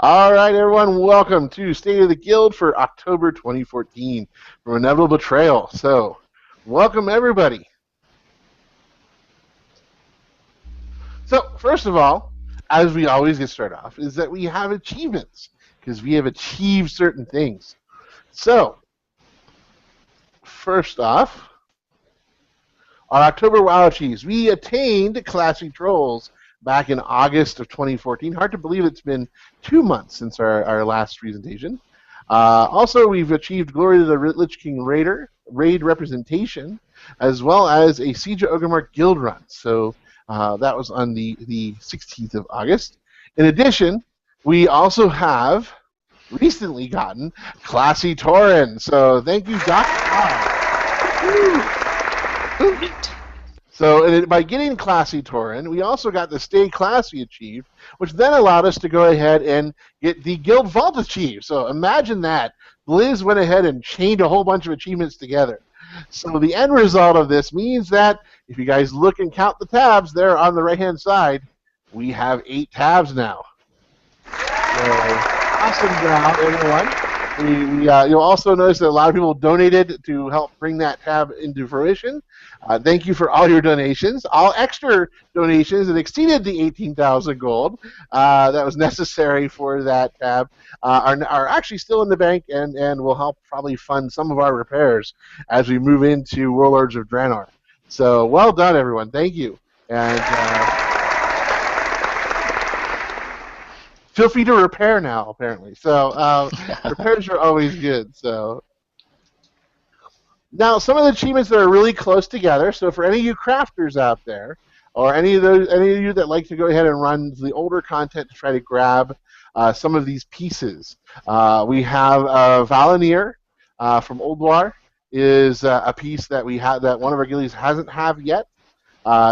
All right, everyone, welcome to State of the Guild for October 2014 from Inevitable Betrayal. So, welcome everybody. So, first of all, as we always get started off, is that we have achievements because we have achieved certain things. So, first off, our October WoW achieves. We attained Classy Trolls back in August of 2014. Hard to believe it's been 2 months since our last presentation. Also, we've achieved Glory to the Lich King raid representation, as well as a Siege of Ogremark guild run. So that was on the 16th of August. In addition, we also have recently gotten Classy Tauren. So thank you, Dr. So by getting Classy Tauren, we also got the Stay Classy achieved, which then allowed us to go ahead and get the Guild Vault achieved. So imagine that. Blizz went ahead and chained a whole bunch of achievements together. So the end result of this means that if you guys look and count the tabs there on the right-hand side, we have 8 tabs now. So awesome job, everyone. You'll also notice that a lot of people donated to help bring that tab into fruition. Thank you for all your donations. All extra donations that exceeded the 18,000 gold that was necessary for that tab are actually still in the bank and will help probably fund some of our repairs as we move into Warlords of Draenor. So well done, everyone. Thank you. And feel free to repair now, apparently. So repairs are always good. So now some of the achievements that are really close together. So for any of you crafters out there, or any of you that like to go ahead and run the older content to try to grab some of these pieces, we have Valenier from Old War is a piece that we have that one of our guilds hasn't have yet.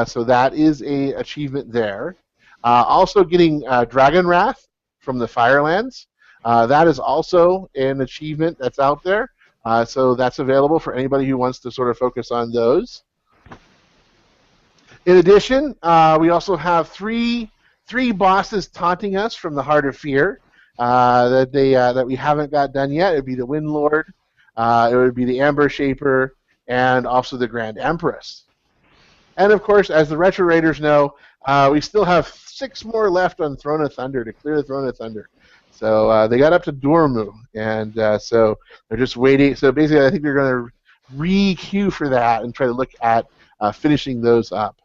So that is a achievement there. Also getting Dragon Wrath from the Firelands. That is also an achievement that's out there. So that's available for anybody who wants to sort of focus on those. In addition, we also have three bosses taunting us from the Heart of Fear that we haven't got done yet. It would be the Wind Lord, it would be the Amber Shaper, and also the Grand Empress. And of course, as the Retro Raiders know, we still have 6 more left on Throne of Thunder to clear the Throne of Thunder. So they got up to Dormu, and so they're just waiting. So basically, I think they're going to re-queue for that and try to look at finishing those up.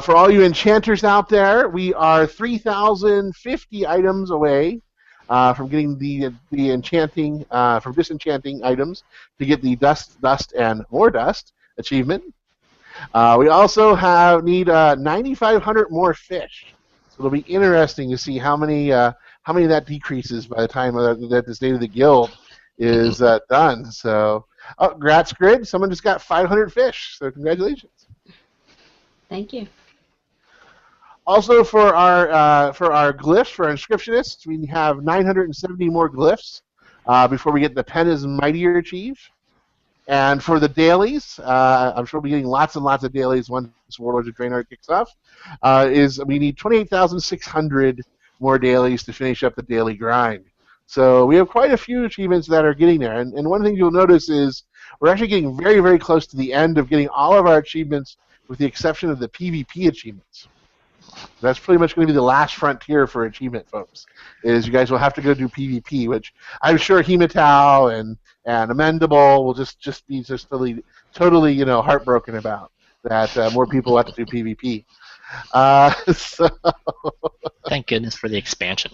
For all you enchanters out there, we are 3,050 items away from getting the enchanting, from disenchanting items to get the Dust, and More Dust achievement. We also need 9,500 more fish. So it'll be interesting to see how many of that decreases by the time that the State of the Guild is done. So, Grats Grid, someone just got 500 fish. So congratulations. Thank you. Also for our glyphs, for our inscriptionists, we have 970 more glyphs before we get the Pen is Mightier achieved. And for the dailies, I'm sure we'll be getting lots and lots of dailies once Warlords of Draenor kicks off, we need 28,600 more dailies to finish up the daily grind. So we have quite a few achievements that are getting there. And one thing you'll notice is we're actually getting very, very close to the end of getting all of our achievements with the exception of the PvP achievements. That's pretty much going to be the last frontier for achievement, folks, is you guys will have to go do PvP, which I'm sure Hematau and Amendable will just be totally heartbroken about that more people have to do PvP. So thank goodness for the expansion.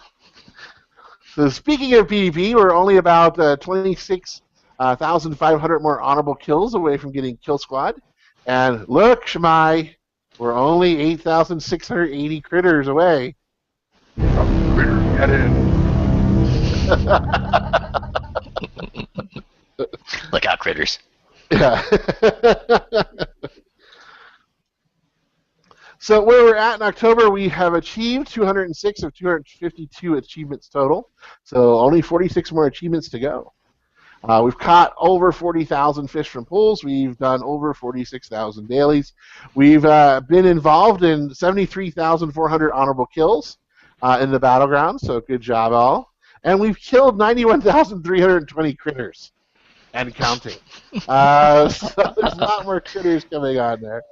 So speaking of PvP, we're only about 26,500 more honorable kills away from getting Kill Squad. And look, Shemai, we're only 8,680 critters away from Crittergeddon. Look out, critters. Yeah. So where we're at in October, we have achieved 206 of 252 achievements total. So only 46 more achievements to go. We've caught over 40,000 fish from pools. We've done over 46,000 dailies. We've been involved in 73,400 honorable kills. in the battleground, so good job all. And we've killed 91,320 critters and counting. So there's a lot more critters coming on there.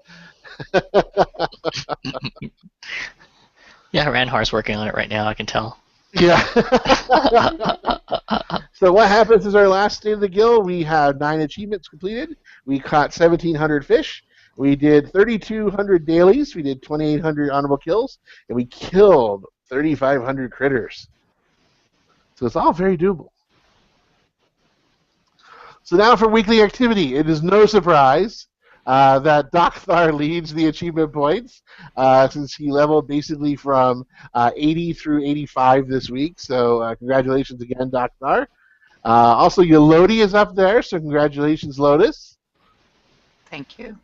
Yeah, Ranhar's working on it right now, I can tell. Yeah. So what happens is our last State of the Guild, we have 9 achievements completed. We caught 1,700 fish. We did 3,200 dailies. We did 2,800 honorable kills. And we killed 3,500 critters. So it's all very doable. So now for weekly activity. It is no surprise that Dokthar leads the achievement points since he leveled basically from 80 through 85 this week. So congratulations again, Dokthar. Also, Yolodi is up there, so congratulations, Lotus. Thank you.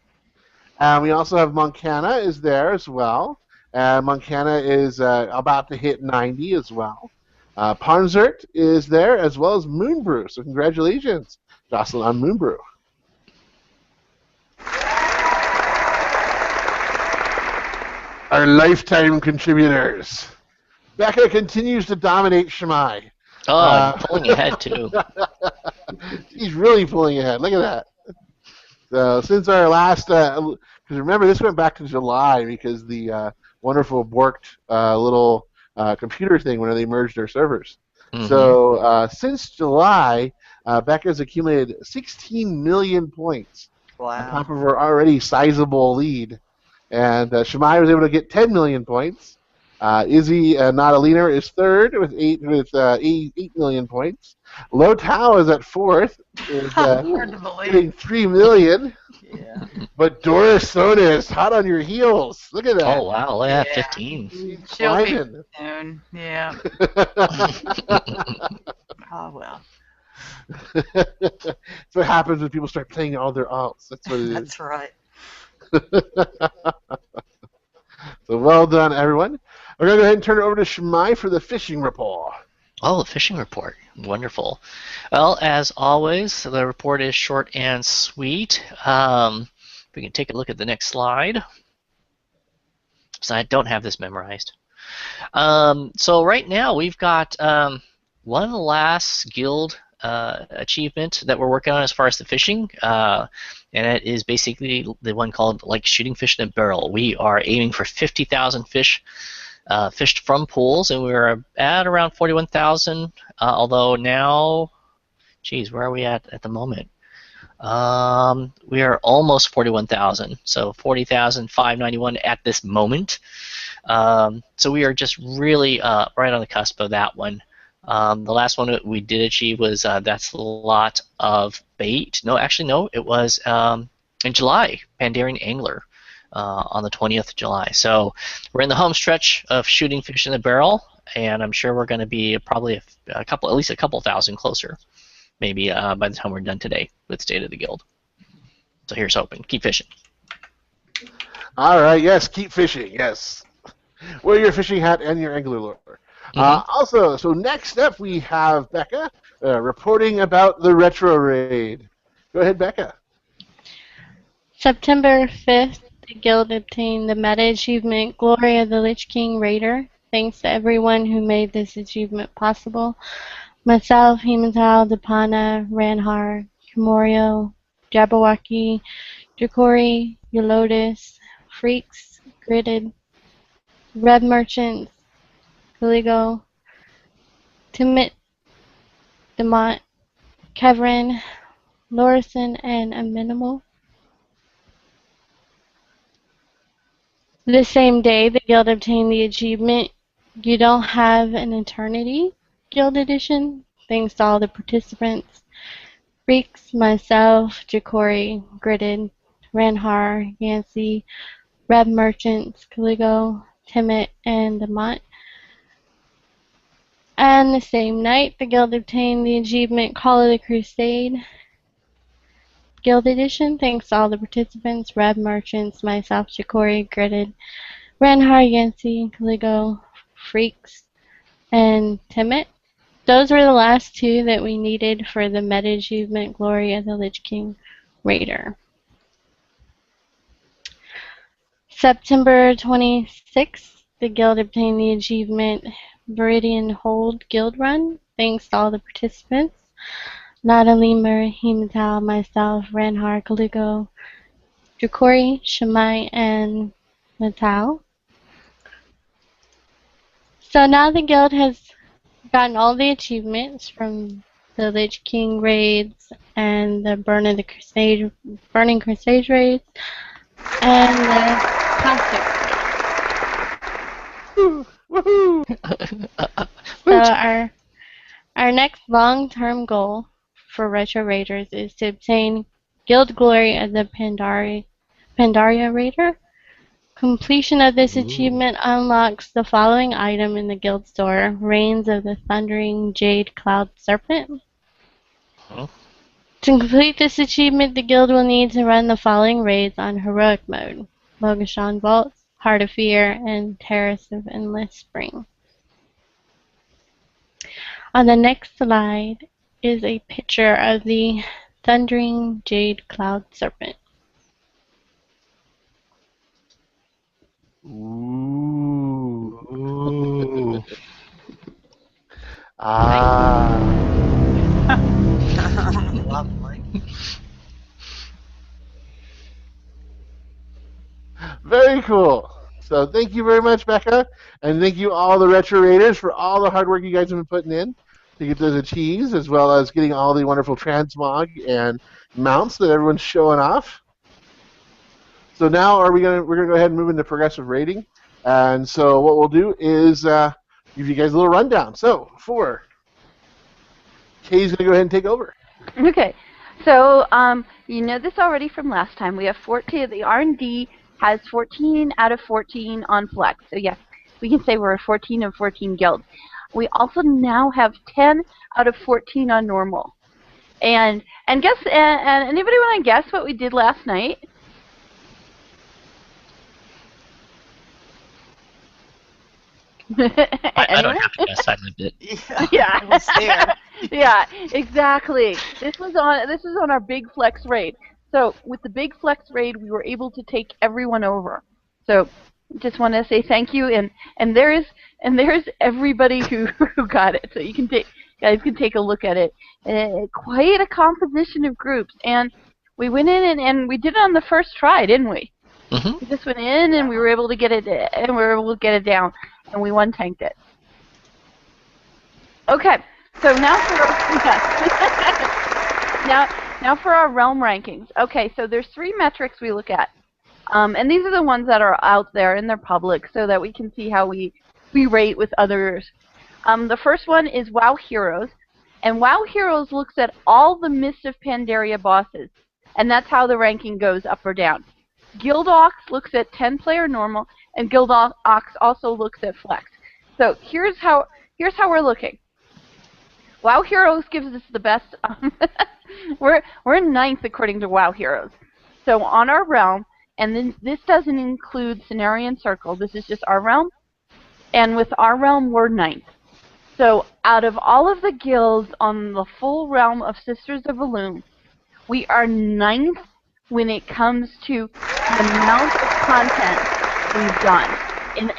We also have Moncana is there as well. Moncana is about to hit 90 as well. Ponzert is there as well as Moonbrew, so congratulations, Jocelyn, on Moonbrew. Our lifetime contributors. Becca continues to dominate Shemai. Oh, I'm pulling ahead too. She's really pulling ahead. Look at that. So since our last, because remember this went back to July because the wonderful borked little computer thing when they merged their servers. Mm-hmm. So since July, Becca's accumulated 16 million points on top of her already sizable lead. And Shemai was able to get 10 million points. Izzy Nadalina is third with 8 million points. Lo Tao is at fourth, is getting 3 million. Yeah. But Doris Sona is hot on your heels. Look at that. Oh wow, look at that, 15. She'll be soon. Yeah. Oh well. That's what happens when people start playing all their alts. That's what it is. That's right. So well done, everyone. We're going to go ahead and turn it over to Shemai for the fishing report. Oh, the fishing report. Wonderful. Well, as always, the report is short and sweet. If we can take a look at the next slide. So I don't have this memorized. So right now we've got one last guild achievement that we're working on as far as the fishing. And it is basically the one called like shooting fish in a barrel. We are aiming for 50,000 fish fished from pools, and we're at around 41,000. Although now, geez, where are we at the moment? We are almost 41,000, so 40,591 at this moment. So we are just really right on the cusp of that one. The last one that we did achieve was that's a lot of bait. No, actually, no, it was in July, Pandarian Angler on the 20th of July. So we're in the home stretch of shooting fish in the barrel, and I'm sure we're going to be probably at least a couple thousand closer, maybe by the time we're done today with State of the Guild. So here's hoping. Keep fishing. All right, yes, keep fishing, yes. Wear your fishing hat and your angler lure. Also, so next up we have Becca reporting about the Retro Raid. Go ahead, Becca. September 5th, the Guild obtained the meta achievement Glory of the Lich King Raider. Thanks to everyone who made this achievement possible. Myself, Himantal, Depana, Ranhar, Kimorio, Jabberwocky, Jakori, Eulotus, Freaks, Gridded, Red Merchants, Caligo, Timit, Demont, Kevrin, Lorison, and Aminimal. The same day, the Guild obtained the achievement You Don't Have an Eternity Guild Edition. Thanks to all the participants. Freaks, myself, Jakori, Gridded, Ranhar, Yancey, Red Merchants, Caligo, Timit, and Demont. And the same night, the Guild obtained the achievement Call of the Crusade Guild Edition. Thanks to all the participants, Red Merchants, myself, Jakori, Gridded, Ranhar, Yancey, Caligo, Freaks, and Timit. Those were the last two that we needed for the meta achievement Glory of the Lich King Raider. September 26th, the guild obtained the achievement Viridian Hold Guild Run. Thanks to all the participants. Nada Lemur, Hematau, myself, Ranhar, Kalugo, Drukori, Shamai, and Natal. So now the guild has gotten all the achievements from the Lich King raids and the Burning Crusade raids and the Classic. Woohoo! So our next long-term goal for Retro Raiders is to obtain Guild Glory as a Pandaria Raider. Completion of this achievement unlocks the following item in the guild store: Reigns of the Thundering Jade Cloud Serpent. Huh? To complete this achievement, the guild will need to run the following raids on Heroic Mode: Mogashan Vaults, Heart of Fear, and Terrace of Endless Spring. On the next slide is a picture of the Thundering Jade Cloud Serpent. Ooh. Ah. Lovely. Very cool. So thank you very much, Becca, and thank you all the Retro Raiders for all the hard work you guys have been putting in to get those achieves, as well as getting all the wonderful transmog and mounts that everyone's showing off. So now we're gonna go ahead and move into progressive rating, and so what we'll do is give you guys a little rundown. So Kay's gonna go ahead and take over. Okay, so you know this already from last time. We have 14. The R&D has 14 out of 14 on Flex. So yes, we can say we're a 14 of 14 guild. We also now have 10 out of 14 on normal. And guess and anybody want to guess what we did last night? I don't have to guess. I lived it. Yeah. I was there. Yeah, exactly. This was on our big flex raid. So with the big flex raid, we were able to take everyone over. So just want to say thank you, and there's everybody who got it. So you guys can take a look at it. Quite a composition of groups, and we went in and we did it on the first try, didn't we? Mm-hmm. We just went in and we were able to get it, down, and we one-tanked it. Okay, so now for now for our realm rankings. Okay, so there's 3 metrics we look at, and these are the ones that are out there and they're public, so that we can see how we rate with others. The first one is WoW Heroes, and WoW Heroes looks at all the Mist of Pandaria bosses, and that's how the ranking goes up or down. Guild Ox looks at 10-player normal, and Guild Ox also looks at flex. So here's how we're looking. WoW Heroes gives us the best. We're in 9th according to WoW Heroes. So on our realm, and then this doesn't include Cenarian Circle. This is just our realm, and with our realm we're 9th. So out of all of the guilds on the full realm of Sisters of Elune, we are 9th when it comes to the amount of content we've done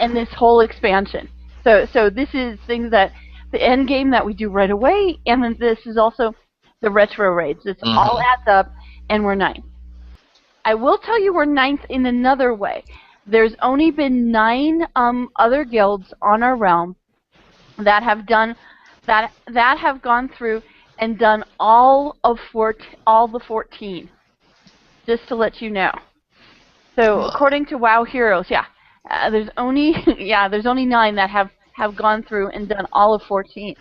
in this whole expansion. So this is things that the end game that we do right away, and then this is also the retro raids. This all adds up, and we're 9th. I will tell you we're 9th in another way. There's only been 9 other guilds on our realm that have done that have gone through and done all the 14. Just to let you know. So according to WoW Heroes, there's only 9 that have gone through and done all of 14.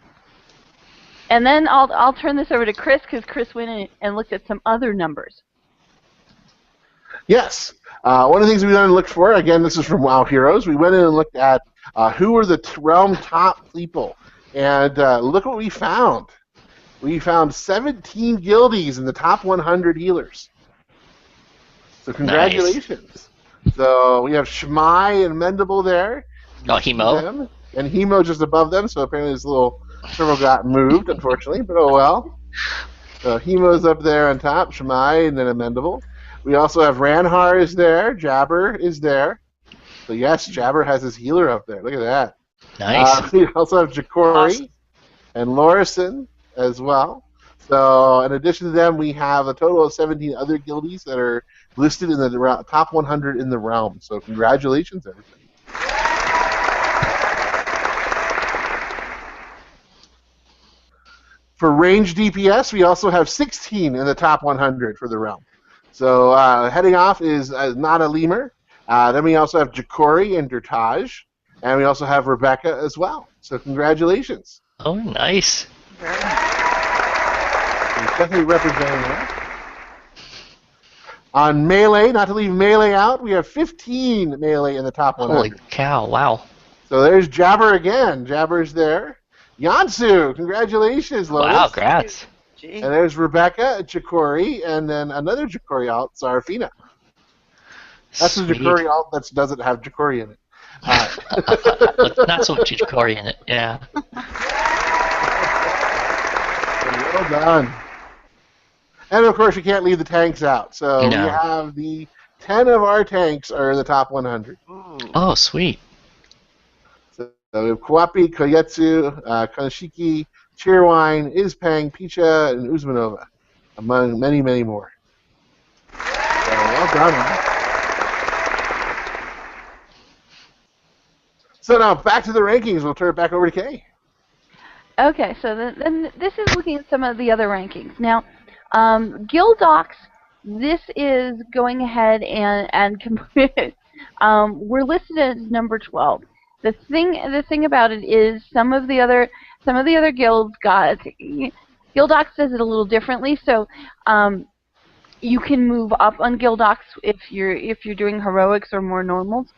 And then I'll turn this over to Chris, because Chris went in and looked at some other numbers. Yes. One of the things we went and looked for, again, this is from WoW Heroes, we went in and looked at who were the realm top people. And look what we found. We found 17 guildies in the top 100 healers. So congratulations. Nice. So we have Shmai and Mendable there. Oh, Hemo. And Hemo just above them, so apparently this little circle got moved, unfortunately, but oh well. So Hemo's up there on top, Shmai, and then Amendable. We also have Ranhar is there, Jabber is there. So yes, Jabber has his healer up there. Look at that. Nice. We also have Ja'Cory Awesome. and Lorison as well. So in addition to them, we have a total of 17 other guildies that are listed in the top 100 in the realm. So congratulations, everybody. For range DPS, we also have 16 in the top 100 for the realm. So heading off is Nada Lemur. Then we also have Ja'Cory and Dirtage. And we also have Rebecca as well. So congratulations. Oh, nice. Very nice. He's definitely representing that. On melee, not to leave melee out, we have 15 melee in the top 100. Holy cow, wow. So there's Jabber again. Jabber's there. Yansu, congratulations, Lotus. Wow, congrats. Gee. And there's Rebecca, Ja'Cory, and then another Ja'Cory alt, Sarafina. That's the Sweet. Ja'Cory alt that doesn't have Ja'Cory in it. Not so much Ja'Cory in it, yeah. Well done. And of course, you can't leave the tanks out. So No. we have the 10 of our tanks are in the top 100. Ooh. Oh, sweet. So we have Kwapi, Koyetsu, Kanashiki, Cheerwine, Ispang, Picha, and Uzmanova, among many, many more. So well done. So now back to the rankings. We'll turn it back over to Kay. Okay, so then this is looking at some of the other rankings. Now, Guild Docs, this is going ahead and we're listed as number 12. The thing about it is some of the other guilds got Guild Docs does it a little differently. So you can move up on Guild Docs if you're doing heroics or more normals.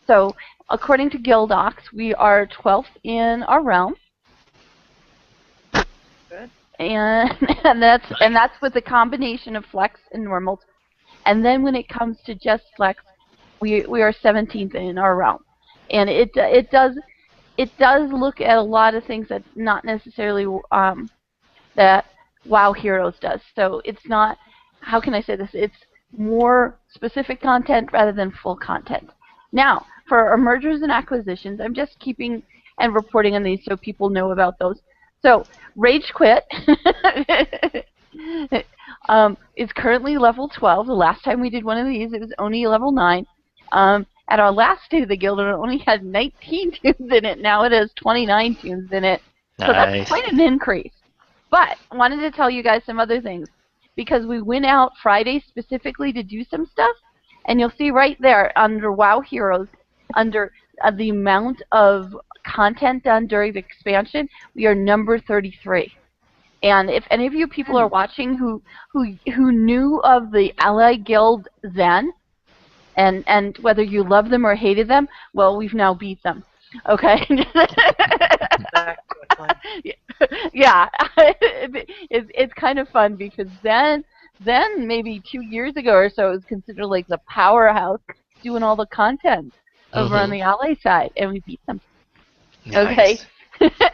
So according to Guild Docs, we are 12th in our realm. Good. And that's with a combination of flex and normals. And then when it comes to just flex, we are 17th in our realm. And it does look at a lot of things that not necessarily that WoW Heroes does. So it's not, how can I say this? It's more specific content rather than full content. Now, for our mergers and acquisitions, I'm just keeping and reporting on these so people know about those. So, Rage Quit is currently level 12. The last time we did one of these, it was only level 9. At our last State of the Guild, it only had 19 tunes in it. Now it has 29 tunes in it. So that's Nice. quite an increase. But I wanted to tell you guys some other things, because we went out Friday specifically to do some stuff, and you'll see right there under WoW Heroes, under the amount of content done during the expansion, we are number 33. And if any of you people are watching who knew of the Ally Guild Zen, and whether you love them or hated them, well, we've now beat them. Okay? Yeah. It's kind of fun, because then maybe 2 years ago or so, it was considered like the powerhouse doing all the content over on the Ally side, and we beat them. Okay. Nice.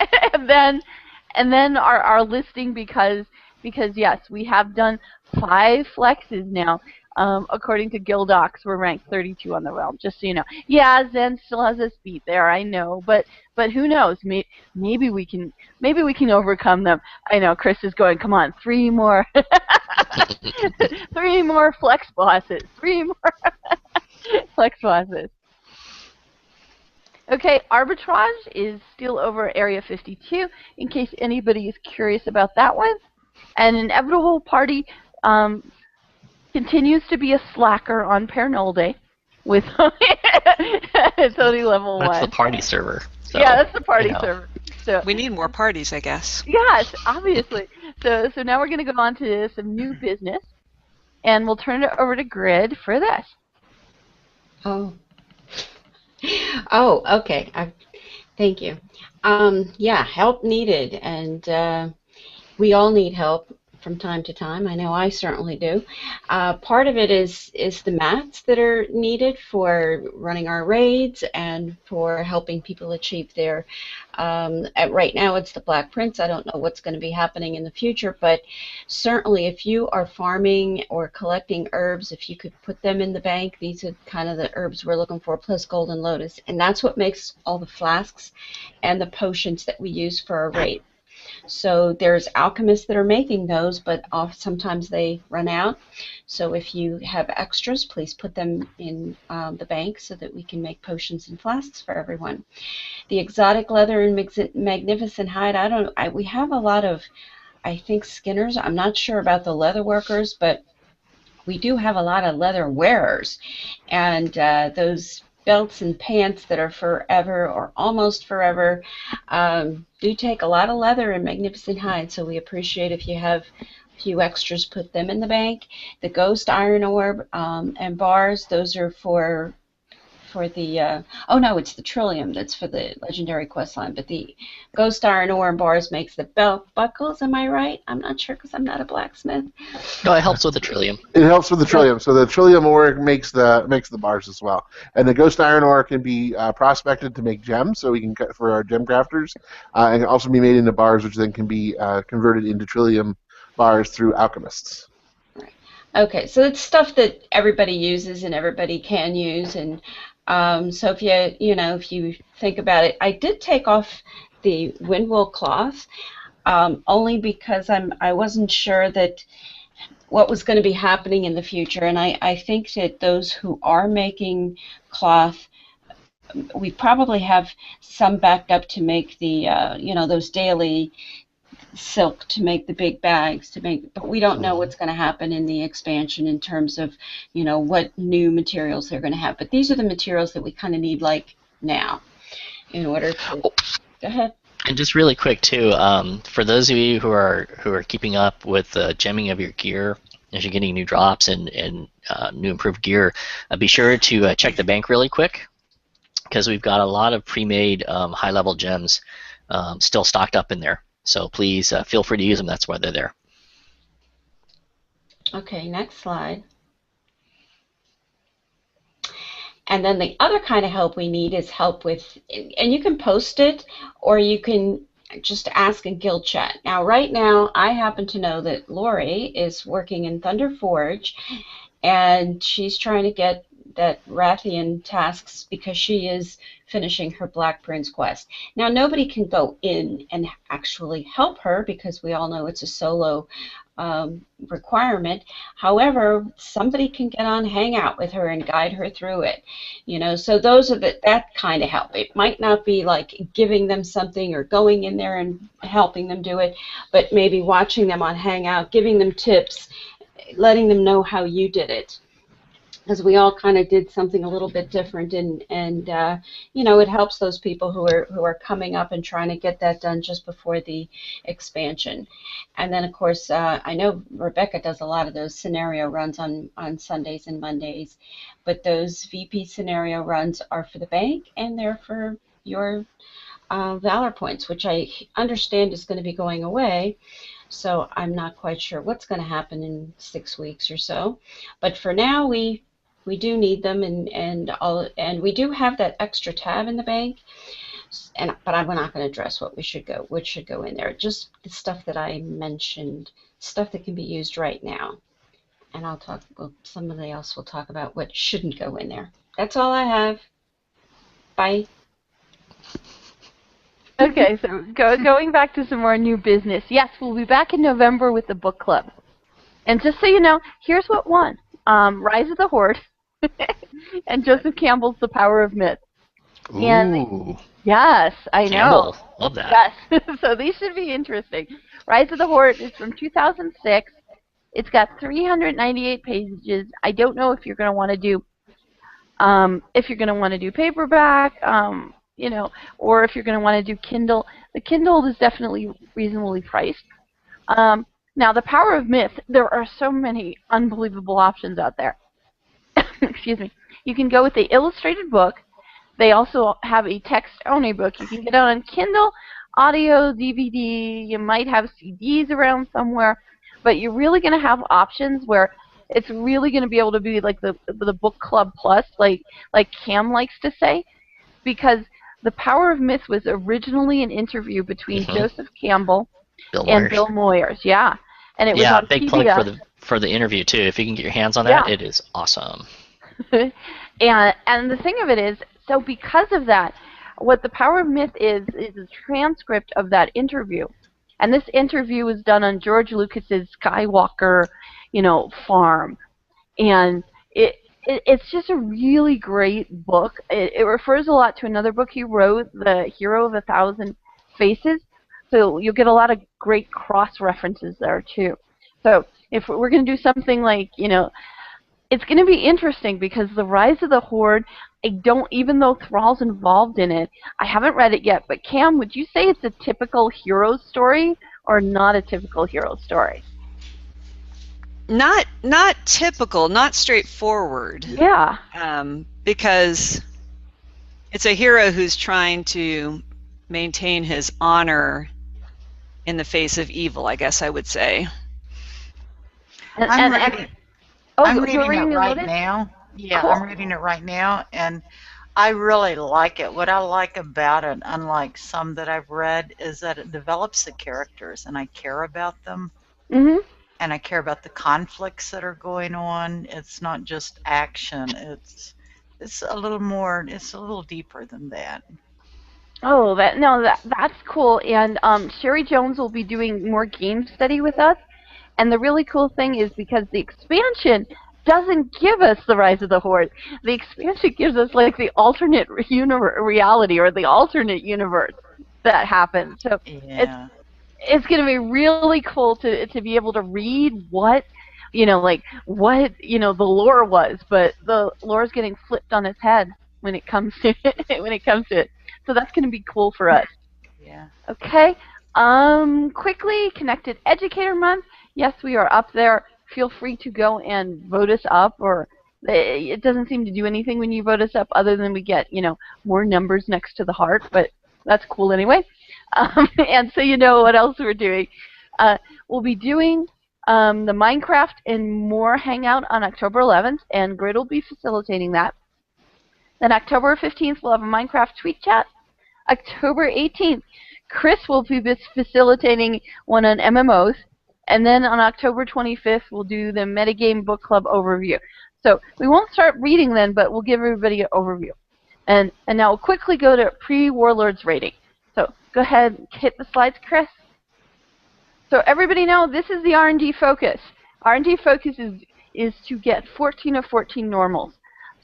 and then our listing, because yes, we have done 5 flexes now. According to Guild Docs, we're ranked 32 on the realm. Just so you know. Yeah, Zen still has us beat there, I know, but who knows? Maybe we can overcome them. I know Chris is going. Come on, 3 more, 3 more flex bosses. 3 more flex bosses. Okay, Arbitrage is still over Area 52, in case anybody is curious about that one. And Inevitable Party continues to be a slacker on Pernolde with it's only level 1. That's the party server. So, yeah, that's the party server. So We need more parties, I guess. yes, obviously. So now we're going to go on to some new business, and we'll turn it over to Grid for this. Oh, okay. Thank you. Yeah, help needed, and we all need help. from time to time. I know I certainly do. Part of it is the mats that are needed for running our raids and for helping people achieve their. Right now, it's the Black Prince. I don't know what's going to be happening in the future, but certainly, if you are farming or collecting herbs, if you could put them in the bank, these are kind of the herbs we're looking for, plus Golden Lotus, and that's what makes all the flasks and the potions that we use for our raid. So there's alchemists that are making those, but sometimes they run out. So if you have extras, please put them in the bank so that we can make potions and flasks for everyone. The exotic leather and magnificent hide, we have a lot of, I think, skinners. I'm not sure about the leather workers, but we do have a lot of leather wearers. And those belts and pants that are forever or almost forever do take a lot of leather and magnificent hide, so we appreciate if you have a few extras, put them in the bank. The ghost iron orb and bars, those are for the oh no, it's the Trillium that's for the legendary quest line, but the ghost iron ore and bars makes the belt buckles. Am I right? I'm not sure because I'm not a blacksmith. No, it helps with the Trillium. It helps with the Trillium. So the Trillium ore makes the bars as well, and the ghost iron ore can be prospected to make gems, so we can cut for our gem crafters, and can also be made into bars, which then can be converted into Trillium bars through alchemists. Okay, so it's stuff that everybody uses and everybody can use, and so if if you think about it, I did take off the windwool cloth only because I wasn't sure that what was going to be happening in the future, and I think that those who are making cloth, we probably have some backed up to make the those daily silk to make the big bags but we don't know what's going to happen in the expansion in terms of what new materials they're going to have, but these are the materials that we kind of need like now in order to go ahead. And just really quick too, for those of you who are keeping up with the gemming of your gear as you're getting new drops and new improved gear, be sure to check the bank really quick, because we've got a lot of pre-made high-level gems still stocked up in there. So please feel free to use them. That's why they're there. Okay, next slide. And then the other kind of help we need is help with, and you can post it or you can just ask in guild chat. Now, right now, I happen to know that Lori is working in Thunder Forge, and she's trying to get that Rathian tasks because she is finishing her Black Prince quest. Now, nobody can go in and actually help her because we all know it's a solo requirement. However, somebody can get on Hangout with her and guide her through it. So those are that kind of help. It might not be like giving them something or going in there and helping them do it, but maybe watching them on Hangout, giving them tips, letting them know how you did it. Because we all kind of did something a little bit different, and it helps those people who are coming up and trying to get that done just before the expansion. And then, of course, I know Rebecca does a lot of those scenario runs on Sundays and Mondays, but those VP scenario runs are for the bank, and they're for your Valor points, which I understand is going to be going away. So I'm not quite sure what's going to happen in 6 weeks or so. But for now, we do need them, and we do have that extra tab in the bank. But I'm not going to address what should go in there. Just the stuff that I mentioned, stuff that can be used right now. And somebody else will talk about what shouldn't go in there. That's all I have. Bye. Okay, so going back to some more new business. Yes, we'll be back in November with the book club. And just so you know, here's what won. Rise of the Horde and Joseph Campbell's The Power of Myth. Ooh. And yes, I Campbell. know. Love that. Yes, so these should be interesting. Rise of the Horde is from 2006. It's got 398 pages. I don't know if you're going to want to do paperback, or if you're going to want to do Kindle. The Kindle is definitely reasonably priced. Now, The Power of Myth, there are so many unbelievable options out there. Excuse me. You can go with the illustrated book. They also have a text-only book. You can get it on Kindle, audio, DVD. You might have CDs around somewhere. but you're really going to have options where it's really going to be able to be like the book club plus, like Cam likes to say, because The Power of Myth was originally an interview between Joseph Campbell and Bill Moyers. Yeah, and it was on big PBS. plug for the interview too. If you can get your hands on that, it is awesome. and the thing of it is, so because of that, what The Power of Myth is a transcript of that interview. And this interview was done on George Lucas's Skywalker, farm. And it's just a really great book. It refers a lot to another book he wrote, The Hero of a Thousand Faces. So you'll get a lot of great cross-references there, too. So if we're going to do something like, it's going to be interesting because The Rise of the Horde, even though Thrall's involved in it, I haven't read it yet, but Cam, would you say it's a typical hero story or not a typical hero story? Not typical, not straightforward. Yeah. Because it's a hero who's trying to maintain his honor in the face of evil, I guess I would say. I'm reading it right it? now. Yeah, Cool. I'm reading it right now, and I really like it. What I like about it, unlike some that I've read, is that it develops the characters, and I care about them. Mm-hmm. And I care about the conflicts that are going on. It's not just action. It's a little more. It's a little deeper than that. Oh, that's cool. And Sherry Jones will be doing more game study with us. And the really cool thing is because the expansion doesn't give us the Rise of the Horde. The expansion gives us like the alternate reality or the alternate universe that happens. So yeah. It's going to be really cool to be able to read what the lore was, but the lore is getting flipped on its head when it comes to it. So that's going to be cool for us. Yeah. Okay. Quickly, Connected Educator Month. Yes, we are up there. Feel free to go and vote us up, or it doesn't seem to do anything when you vote us up other than we get, more numbers next to the heart, but that's cool anyway. And so what else we're doing. We'll be doing the Minecraft and More Hangout on October 11th, and Grid will be facilitating that. Then October 15th, we'll have a Minecraft tweet chat. October 18th, Chris will be facilitating one on MMOs. And then on October 25th, we'll do the Metagame Book Club overview. So we won't start reading then, but we'll give everybody an overview. And now we'll quickly go to Pre-Warlords Raiding. So go ahead and hit the slides, Chris. So everybody know this is the R&D focus. R&D focus is to get 14 of 14 normals.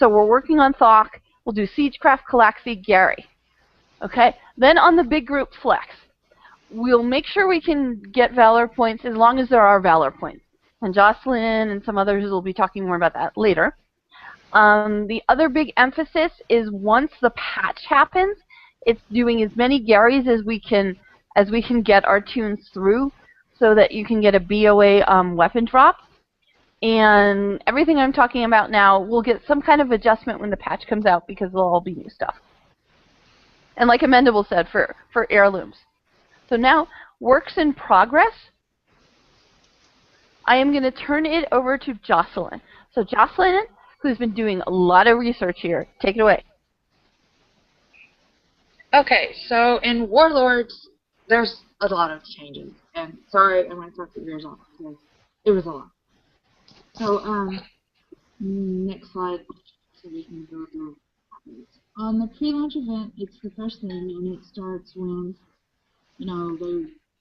So we're working on Thok. We'll do Siegecraft, Calaxy, Gary. Okay? Then on the big group flex, we'll make sure we can get Valor points as long as there are Valor points. And Jocelyn and some others will be talking more about that later. The other big emphasis is once the patch happens, it's doing as many Garys as we can get our tunes through so that you can get a BOA weapon drop. And everything I'm talking about now will get some kind of adjustment when the patch comes out because there'll all be new stuff. And like Amendable said, for heirlooms. So now, works in progress. I am going to turn it over to Jocelyn. So Jocelyn, who's been doing a lot of research here, take it away. Okay, so in Warlords, there's a lot of changes. And sorry, I'm going to talk your ears off because it was a lot. So, next slide, so we can go through. On the pre-launch event, it's the first thing, and it starts when they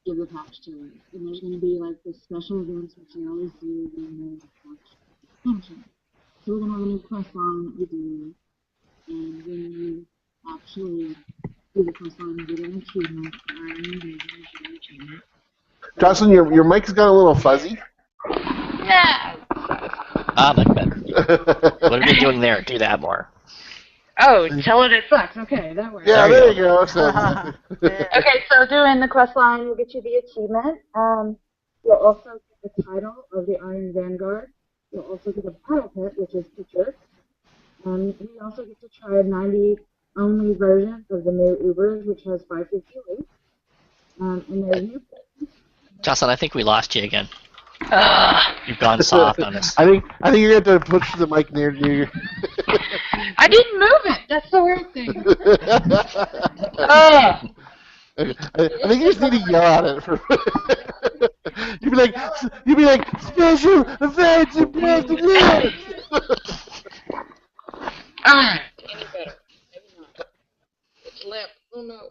give the patch to us. And there's going to be like the special events which they always do when the patch expansion. So we're going to have a new quest line that we do. And when you actually do the quest line, you get an achievement. Jocelyn, your mic's got a little fuzzy. Yeah. Much better. What are we doing there? Do that more. Oh, tell it sucks. Okay, that works. Yeah, there you go. So. Okay, so doing the quest line will get you the achievement. You'll also get the title of the Iron Vanguard. You'll also get a battle pit, which is featured. We also get to try a 90-only version of the new Ubers, which has 550 loot. And there's new. Jocelyn, I think we lost you again. You've gone soft on us. I think you're going to have to push the mic near you. I didn't move it. That's the weird thing. I think you just need to yell at it. You'd be like, special effects and president. Alright. Any better? Maybe not. It's limp. Oh no.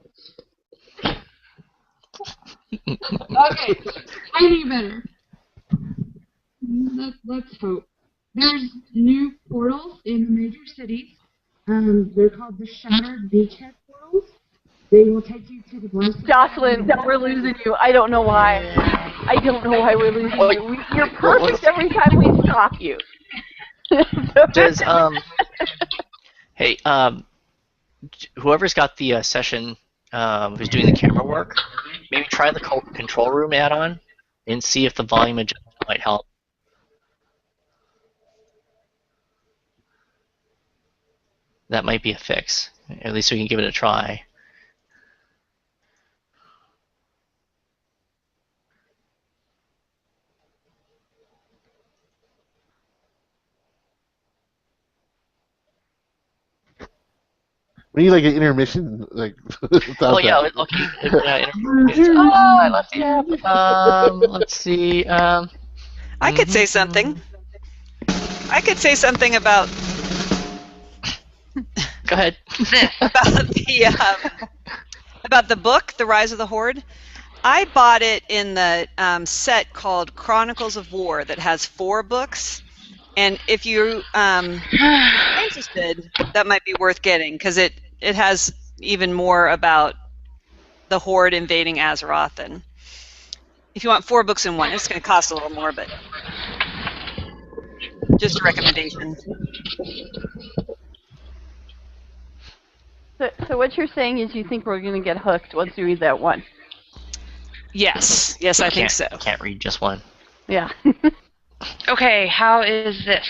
Okay. Any better? Let's hope. There's new portals in the major cities. They're called the Shattered Beachhead portals. They will take you to the blessed. Jocelyn, we're losing you. I don't know why. I don't know why we're losing you. You're perfect every time we stop you. Does hey whoever's got the session who's doing the camera work, maybe try the control room add-on and see if the volume adjustment might help. That might be a fix. At least we can give it a try. We need like an intermission, like. Oh yeah, okay. Oh, I love the app. Let's see. I could say something. I could say something about. Go ahead. about the book, The Rise of the Horde. I bought it in the set called Chronicles of War that has 4 books. And if you are interested, that might be worth getting because it has even more about the Horde invading Azeroth. And if you want 4 books in one, it's going to cost a little more, but just a recommendation. So what you're saying is you think we're going to get hooked once you read that one? Yes, I think so. Can't read just one. Yeah. Okay, how is this?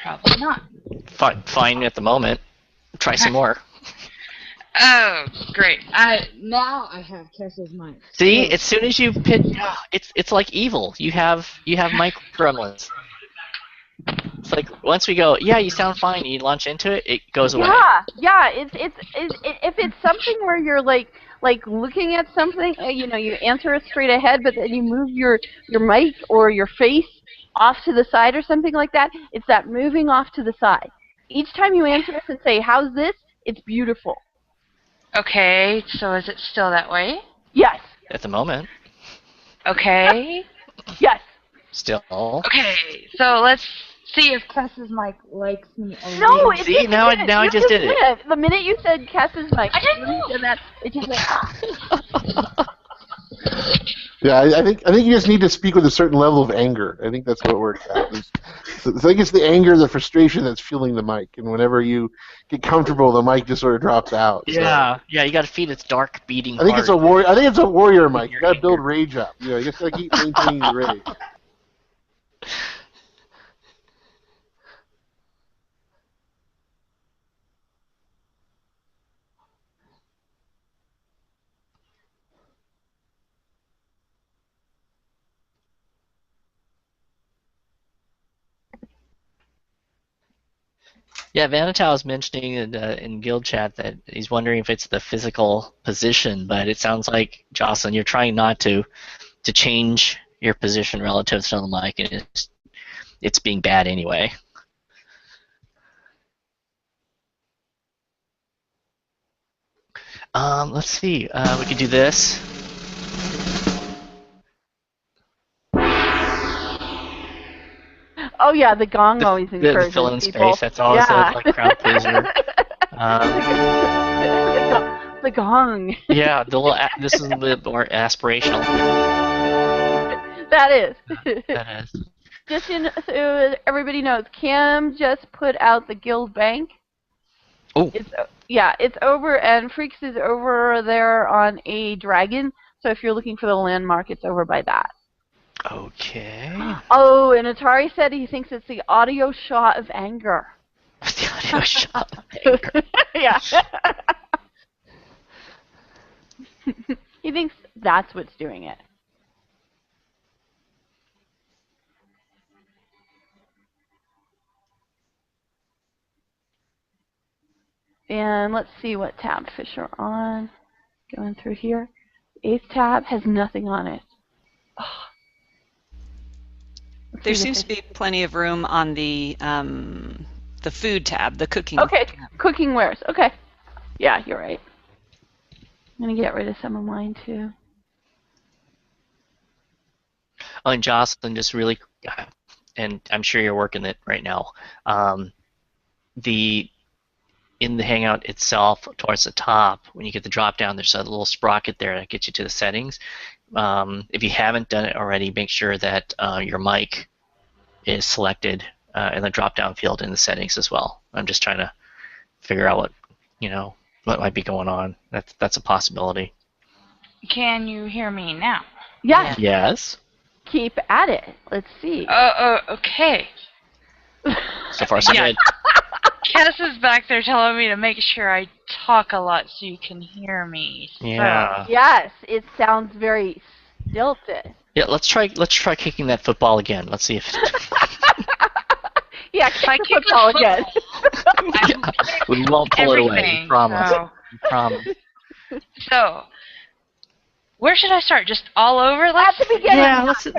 Probably not. Fine at the moment. Try some more. Oh, great. Now I have Kessa's mic. See, as soon as you pitch, it's like evil. You have mic gremlins. It's like once we go, yeah, you sound fine. You launch into it, it goes away. Yeah. If it's something where you're like looking at something, you answer it straight ahead, but then you move your mic or your face off to the side or something like that. It's that moving off to the side. Each time you answer us and say, "How's this?" It's beautiful. Okay, so is it still that way? Yes. At the moment. Okay. Yes. Still. Okay, so let's see if Kessa's mic likes me. No, it See, didn't. now I just did it. The minute you said Kessa's mic, I didn't know that. It just went. Yeah, I think you just need to speak with a certain level of anger. I think that's what it works out. I think it's the anger, the frustration that's fueling the mic, and whenever you get comfortable, the mic just sort of drops out. Yeah, yeah, you got to feed its dark beating. I think it's a warrior. I think it's a warrior mic. You got to build Anger. rage up. You just got to keep maintaining the rage. Yeah, Vanatau was mentioning in guild chat that he's wondering if it's the physical position, but it sounds like, Jocelyn, you're trying not to change your position relative to the mic, and it's being bad anyway. Let's see. We could do this. Oh yeah, the gong always encourages the fill in people. space. That's always like crowd pleaser. The gong. Yeah, this is a bit more aspirational. That is. That is. Just so everybody knows, Cam just put out the guild bank. Oh. It's over, and Freaks is over there on a dragon. So if you're looking for the landmark, it's over by that. Okay. Oh, and Atari said he thinks it's the audio shot of anger. The audio shot of anger. Yeah. He thinks that's what's doing it. And let's see what tab fish are on. Going through here. 8th tab has nothing on it. Oh. There seems to be plenty of room on the food tab, the cooking. Okay, tab. cooking wares. Okay. Yeah, you're right. I'm going to get rid of some of mine, too. Oh, and Jocelyn, just really, and I'm sure you're working it right now. In the Hangout itself, towards the top, when you get the drop down, there's a little sprocket there that gets you to the settings. If you haven't done it already, make sure that your mic is selected in the drop down field in the settings as well. I'm just trying to figure out what might be going on. That's a possibility. Can you hear me now? Yes. Yes. Keep at it. Let's see. Okay. So far, so good. Cass is back there telling me to make sure I talk a lot so you can hear me. Yeah. So. Yes, it sounds very stilted. Yeah, let's try kicking that football again. Let's see if. Yeah, kick the football again. We won't pull it away. We promise. So. We promise. So, where should I start? Just all over? At the beginning.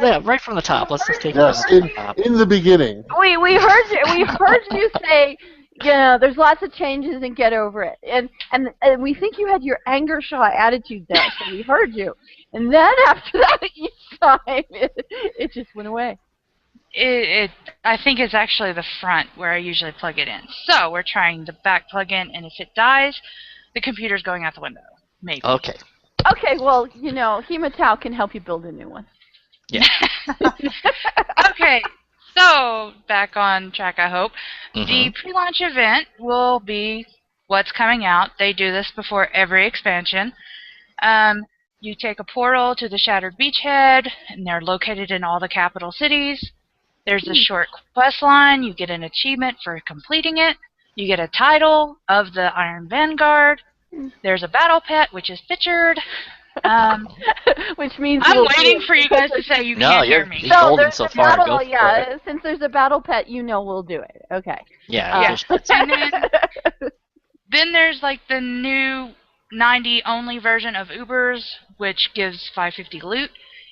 Yeah, right from the top. Let's just take it Yes, from the top. in the beginning. We heard you. We heard you say, there's lots of changes and get over it. And we think you had your anger shot attitude there, so we heard you. And then after that, each time it just went away. I think it's actually the front where I usually plug it in. So we're trying the back plug-in, and if it dies, the computer's going out the window. Maybe. Okay. Okay, well, Hematau can help you build a new one. Yeah. Okay, so back on track, I hope. Mm-hmm. The pre-launch event will be what's coming out. They do this before every expansion. You take a portal to the Shattered Beachhead, and they're located in all the capital cities. There's a short quest line. You get an achievement for completing it. You get a title of the Iron Vanguard. There's a battle pet, which is pictured. Which means I'm waiting for you guys to say you can't hear me. You're golden so far. Go for it. Since there's a battle pet, we'll do it. Okay. Yeah. And then there's like the new 90 only version of Ubers, which gives 550 loot.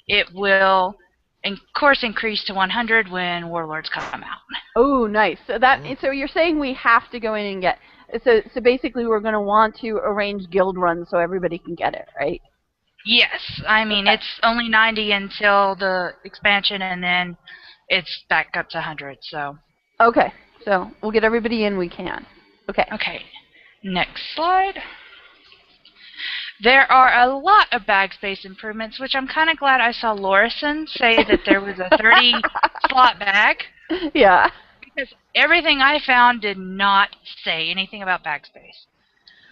It will, of course, increase to 100 when Warlords come out. Oh, nice. So you're saying we have to go in and get. So basically, we're going to want to arrange guild runs so everybody can get it, right? Yes. I mean, it's only 90 until the expansion, and then it's back up to 100. So. Okay. So we'll get everybody in we can. Okay. Okay. Next slide. There are a lot of bag space improvements, which I'm kind of glad I saw Lorison say that there was a 30 slot bag. Yeah. Because everything I found did not say anything about bag space.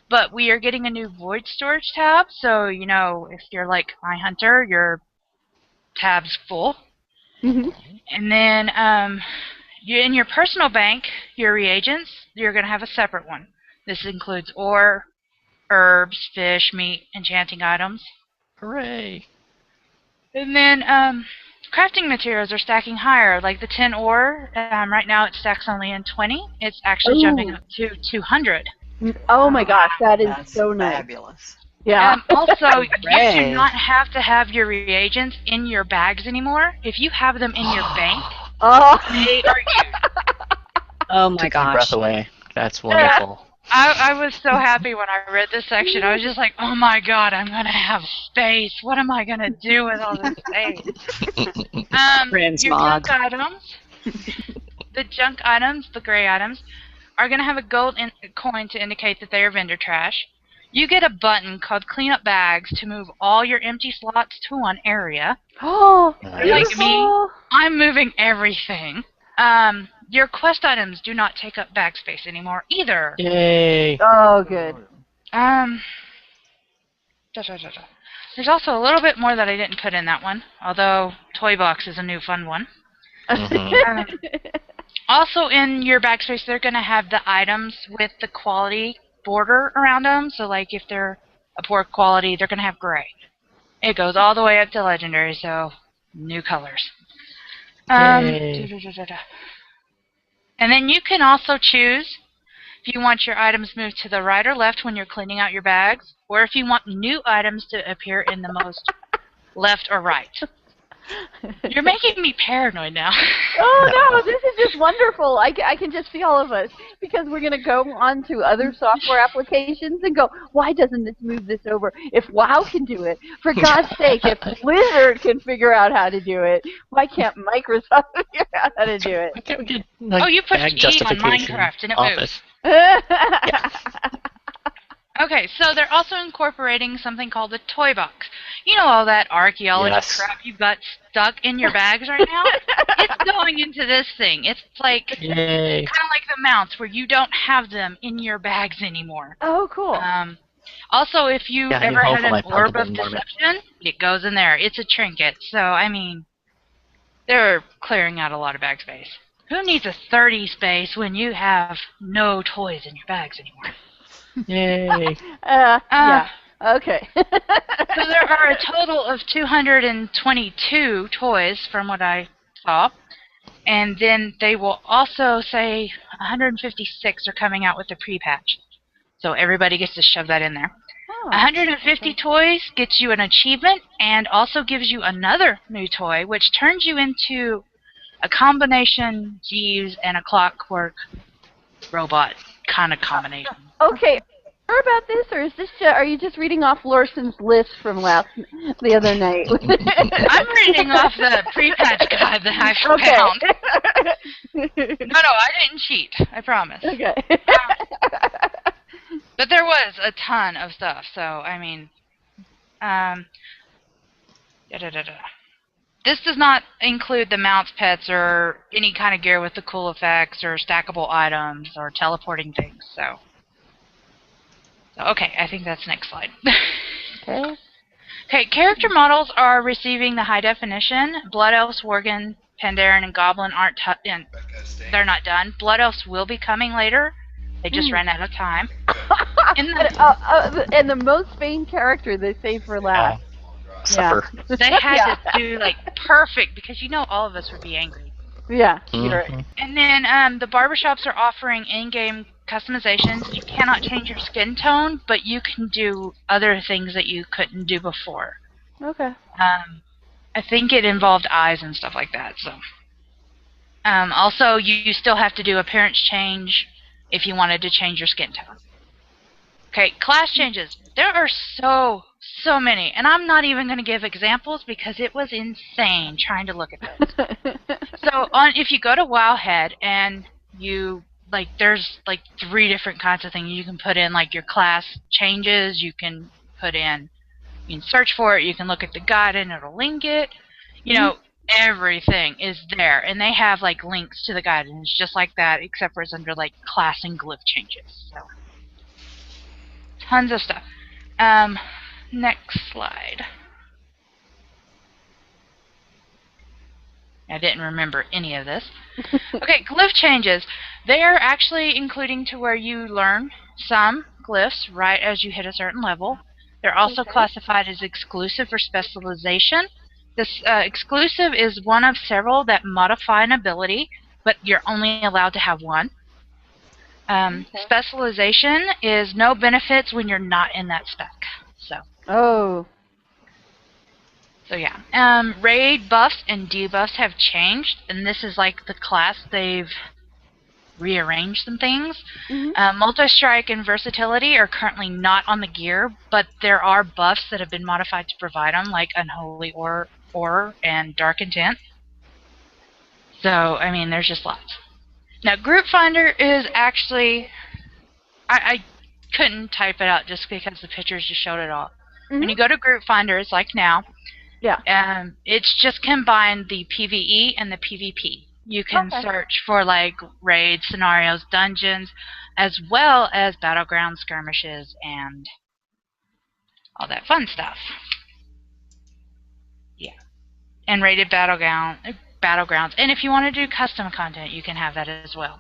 But we are getting a new void storage tab, so if you're like my hunter, your tab's full. Mm-hmm. And then in your personal bank, your reagents, you're going to have a separate one. This includes ore, herbs, fish, meat, enchanting items. Hooray! And then crafting materials are stacking higher, like the tin ore. Right now it stacks only in 20. It's actually jumping up to 200. Oh my gosh, that's so nice. Fabulous. Yeah. Also, you do not have to have your reagents in your bags anymore. If you have them in your bank, they are used. Oh my Take gosh. your breath away. That's wonderful. I was so happy when I read this section. I was just like, oh my god, I'm going to have space. What am I going to do with all this space? Your junk items, the gray items, are going to have a gold coin to indicate that they are vendor trash. You get a button called Clean Up Bags to move all your empty slots to one area. Oh, Like me, I'm moving everything. Your quest items do not take up bag space anymore either. Yay! Oh, good. There's also a little bit more that I didn't put in that one, although Toy Box is a new fun one. Mm-hmm. Also in your bag space, they're going to have the items with the quality border around them. So like if they're a poor quality, they're going to have gray. It goes all the way up to legendary, so new colors. And then you can also choose if you want your items moved to the right or left when you're cleaning out your bags, or if you want new items to appear in the most left or right. You're making me paranoid now. Oh no, this is just wonderful. I can just see all of us because we're going to go on to other software applications and go, why doesn't this move this over? If WoW can do it, for God's sake, if Blizzard can figure out how to do it, why can't Microsoft figure out how to do it? Okay, we could, like, Oh, you pushed bag E on justification Minecraft and it office. Okay, so they're also incorporating something called the toy box. You know all that archaeology Yes. crap you've got stuck in your bags right now? It's going into this thing. It's like Yay. kind of like the mounts where you don't have them in your bags anymore. Oh, cool. Also, if you Yeah, ever new home had for my an orb of puntable marmot. deception, it goes in there. It's a trinket. So, I mean, they're clearing out a lot of bag space. Who needs a 30 space when you have no toys in your bags anymore? Yay. Yeah. Okay. So there are a total of 222 toys from what I saw. And then they will also say 156 are coming out with the pre-patch. So everybody gets to shove that in there. Oh, 150 toys gets you an achievement and also gives you another new toy, which turns you into a combination Jeeves and a Clockwork robot kind of combination. Okay. Sure about this, or is this? Are you just reading off Larson's list from the other night? I'm reading off the pre-patch guide that I found. No, I didn't cheat. I promise. Okay. But there was a ton of stuff, so, I mean, This does not include the mounts, pets, or any kind of gear with the cool effects, or stackable items, or teleporting things, so. Okay, I think that's next slide. Okay. Okay, character models are receiving the high definition. Blood Elves, Worgen, Pandaren, and Goblin aren't they're not done. Blood Elves will be coming later. They just ran out of time. And the most vain character they saved for last. Suffer. Yeah. They had to do like perfect because you know all of us would be angry. Yeah, you're right. And then the barbershops are offering in-game customizations. You cannot change your skin tone, but you can do other things that you couldn't do before. Okay. I think it involved eyes and stuff like that. So, also you still have to do appearance change if you wanted to change your skin tone. Okay, class changes. There are so many, and I'm not even going to give examples because it was insane trying to look at those. So if you go to WoWHead and you there's 3 different kinds of things you can put in, like your class changes. You can search for it. You can look at the guide and it'll link it. You know, everything is there, and they have links to the guide, and it's just like that, except for it's under class and glyph changes. So tons of stuff. Next slide. I didn't remember any of this. Okay, glyph changes. They are actually including to where you learn some glyphs right as you hit a certain level. They're also classified as exclusive for specialization. This exclusive is one of several that modify an ability, but you're only allowed to have one. Specialization is no benefits when you're not in that spec. So yeah. Raid buffs and debuffs have changed, and this is the class they've rearranged some things. Multi-strike and versatility are currently not on the gear, but there are buffs that have been modified to provide them, like Unholy Horror and Dark Intent. So, I mean, there's just lots. Now, Group Finder is actually... I couldn't type it out just because the pictures just showed it all. When you go to Group Finder, it's like now. Yeah. It's just combined the PvE and the PvP. You can search for raids, scenarios, dungeons, as well as battleground skirmishes and all that fun stuff. Yeah. And rated battlegrounds. And if you want to do custom content, you can have that as well.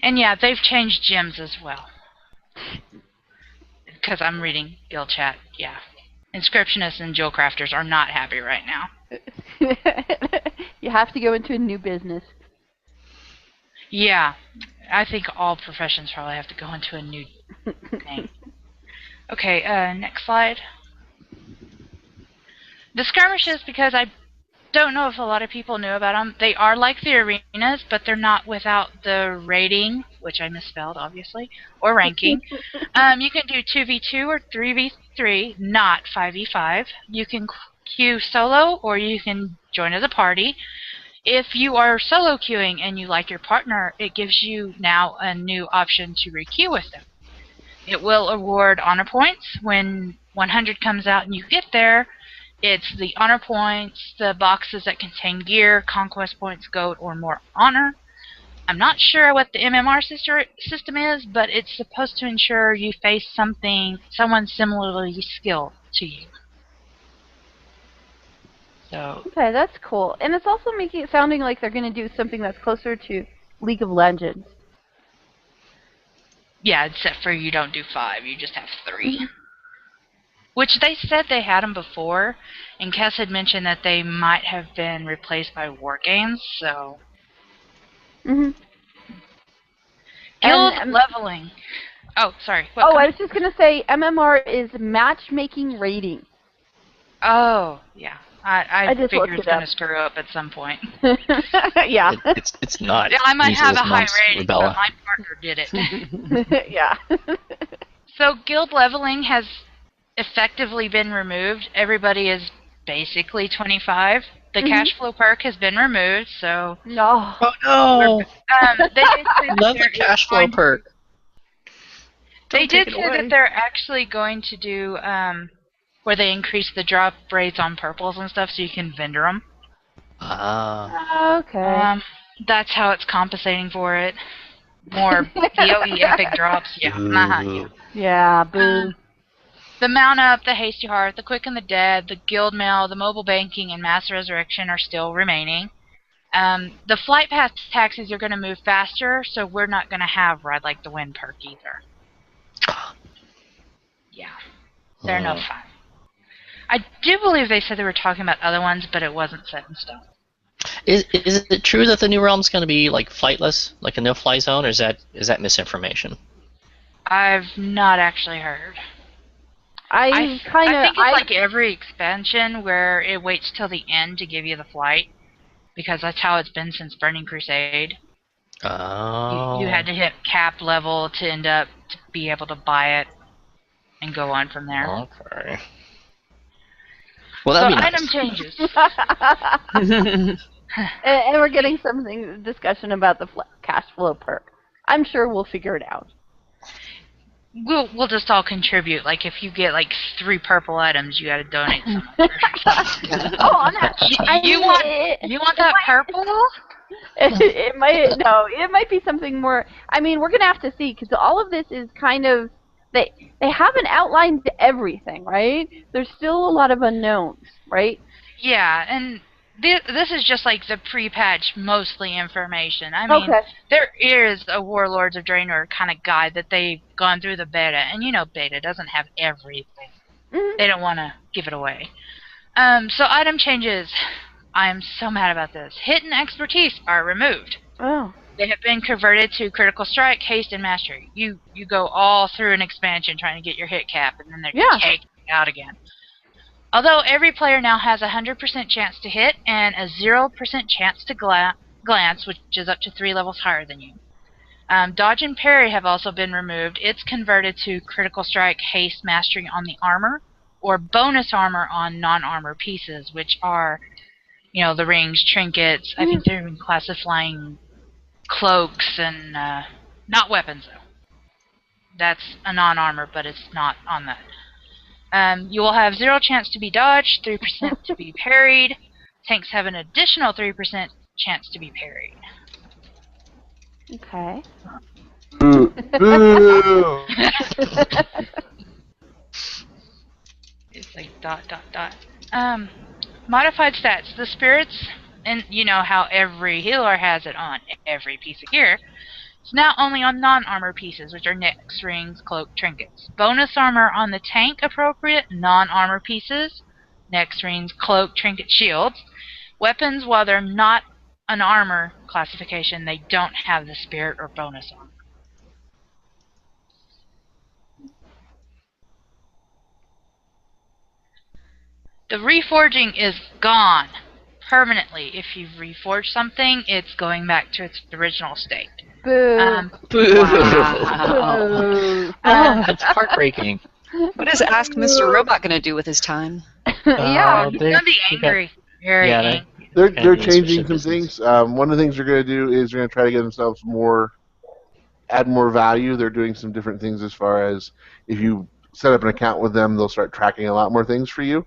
And yeah, they've changed gyms as well. Because I'm reading guild chat, yeah. Inscriptionists and jewel crafters are not happy right now. You have to go into a new business. Yeah. I think all professions probably have to go into a new name. Okay, next slide. The skirmishes, because I don't know if a lot of people knew about them. They are like the arenas, but they're not without the rating, which I misspelled, obviously, or ranking. You can do 2v2 or 3v3, not 5v5. You can queue solo, or you can join as a party. If you are solo queuing and you like your partner, it gives you now a new option to requeue with them. It will award honor points when 100 comes out and you get there. It's the honor points, the boxes that contain gear, conquest points, gold, or more honor. I'm not sure what the MMR system is, but it's supposed to ensure you face someone similarly skilled to you. So. Okay, that's cool. And it's also making it sounding like they're going to do something that's closer to League of Legends. Yeah, except for you don't do 5, you just have 3. Which they said they had them before, and Cass had mentioned that they might have been replaced by war games, so. Mm-hmm. Guild leveling. Oh, sorry. I was just going to say MMR is matchmaking rating. Oh, yeah. I just figured looked it's it going up. to screw up at some point. Yeah. It's not. I might Easy have as a high Mom's rating, rubella. but my partner did it. Yeah. So guild leveling has effectively been removed. Everybody is basically 25. The cash flow perk has been removed, so. No. Oh no! They did say that Love the cash flow perk. They did say that they're actually going to do where they increase the drop rates on purples and stuff, so you can vendor them. Ah. Okay. That's how it's compensating for it. More VOE epic drops. Yeah. Yeah, boo. The Mount Up, the Hasty Heart, the Quick and the Dead, the Guild Mail, the Mobile Banking, and Mass Resurrection are still remaining. The Flight Pass taxis are going to move faster, so we're not going to have Ride Like the Wind perk either. Yeah. They're no fun. I do believe they said they were talking about other ones, but it wasn't set in stone. Is it true that the new realm's going to be like flightless, like a no-fly zone, or is that misinformation? I've not actually heard. I think it's like every expansion where it waits till the end to give you the flight, because that's how it's been since Burning Crusade. Oh. You had to hit cap level to end up to be able to buy it and go on from there. Okay. Well, that'd be nice. Item changes. And we're getting discussion about the cash flow perk. I'm sure we'll figure it out. We'll just all contribute. Like if you get like 3 purple items, you got to donate so much. You want that purple? It might be something more. I mean, we're gonna have to see, because all of this is kind of they haven't outlined everything, right? There's still a lot of unknowns, right? Yeah, and this is just like the pre-patch mostly information. I mean, there is a Warlords of Draenor kind of guide that they've gone through the beta, and beta doesn't have everything. They don't want to give it away. So item changes. I am so mad about this. Hit and expertise are removed. Oh. They have been converted to critical strike, haste, and mastery. You go all through an expansion trying to get your hit cap, and then they're taken out again. Although every player now has a 100% chance to hit and a 0% chance to glance, which is up to 3 levels higher than you. Dodge and parry have also been removed. It's converted to critical strike, haste, mastery on the armor, or bonus armor on non-armor pieces, which are, the rings, trinkets. I think they're even classifying cloaks and not weapons though. That's a non-armor, but it's not on that. You will have 0 chance to be dodged, 3% to be parried. Tanks have an additional 3% chance to be parried. Okay. Boo! It's like ... Modified stats. The spirits, and you know how every healer has it on every piece of gear. It's now only on non-armor pieces, which are necks, rings, cloak, trinkets. Bonus armor on the tank appropriate non-armor pieces, necks, rings, cloak, trinket, shields. Weapons, while they're not an armor classification. They don't have the spirit or bonus armor. The reforging is gone permanently. If you reforge something, it's going back to its original state. Boo. Boo! Wow. Oh, that's heartbreaking. What is Ask Mr. Robot going to do with his time? Yeah. He's gonna be angry. Very angry. They're changing some things. One of the things they're going to do is they're going to try to get themselves add more value. They're doing some different things as far as if you set up an account with them, they'll start tracking a lot more things for you.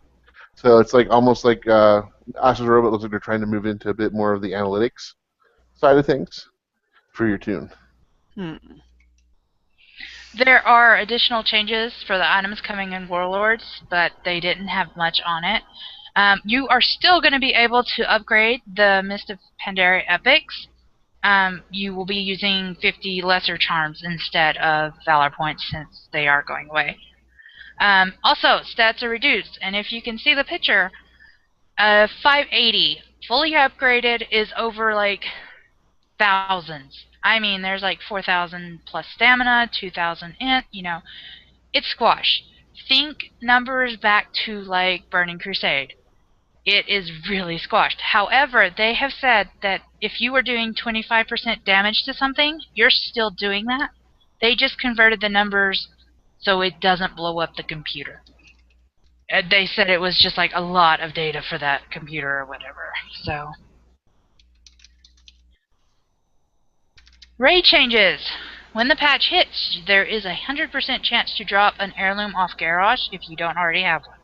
So it's like almost like Ask Mr. Robot looks like they're trying to move into a bit more of the analytics side of things for your tune. There are additional changes for the items coming in Warlords, but they didn't have much on it. You are still going to be able to upgrade the Mist of Pandaria epics. You will be using 50 lesser charms instead of Valor points since they are going away. Also, stats are reduced, and if you can see the picture, 580 fully upgraded is over like thousands. I mean, there's like 4,000 plus stamina, 2,000 int, it's squash. Think numbers back to like Burning Crusade. It is really squashed. However, they have said that if you were doing 25% damage to something, you're still doing that. They just converted the numbers so it doesn't blow up the computer. They said it was just like a lot of data for that computer or whatever. So, raid changes. When the patch hits, there is a 100% chance to drop an heirloom off Garrosh if you don't already have one.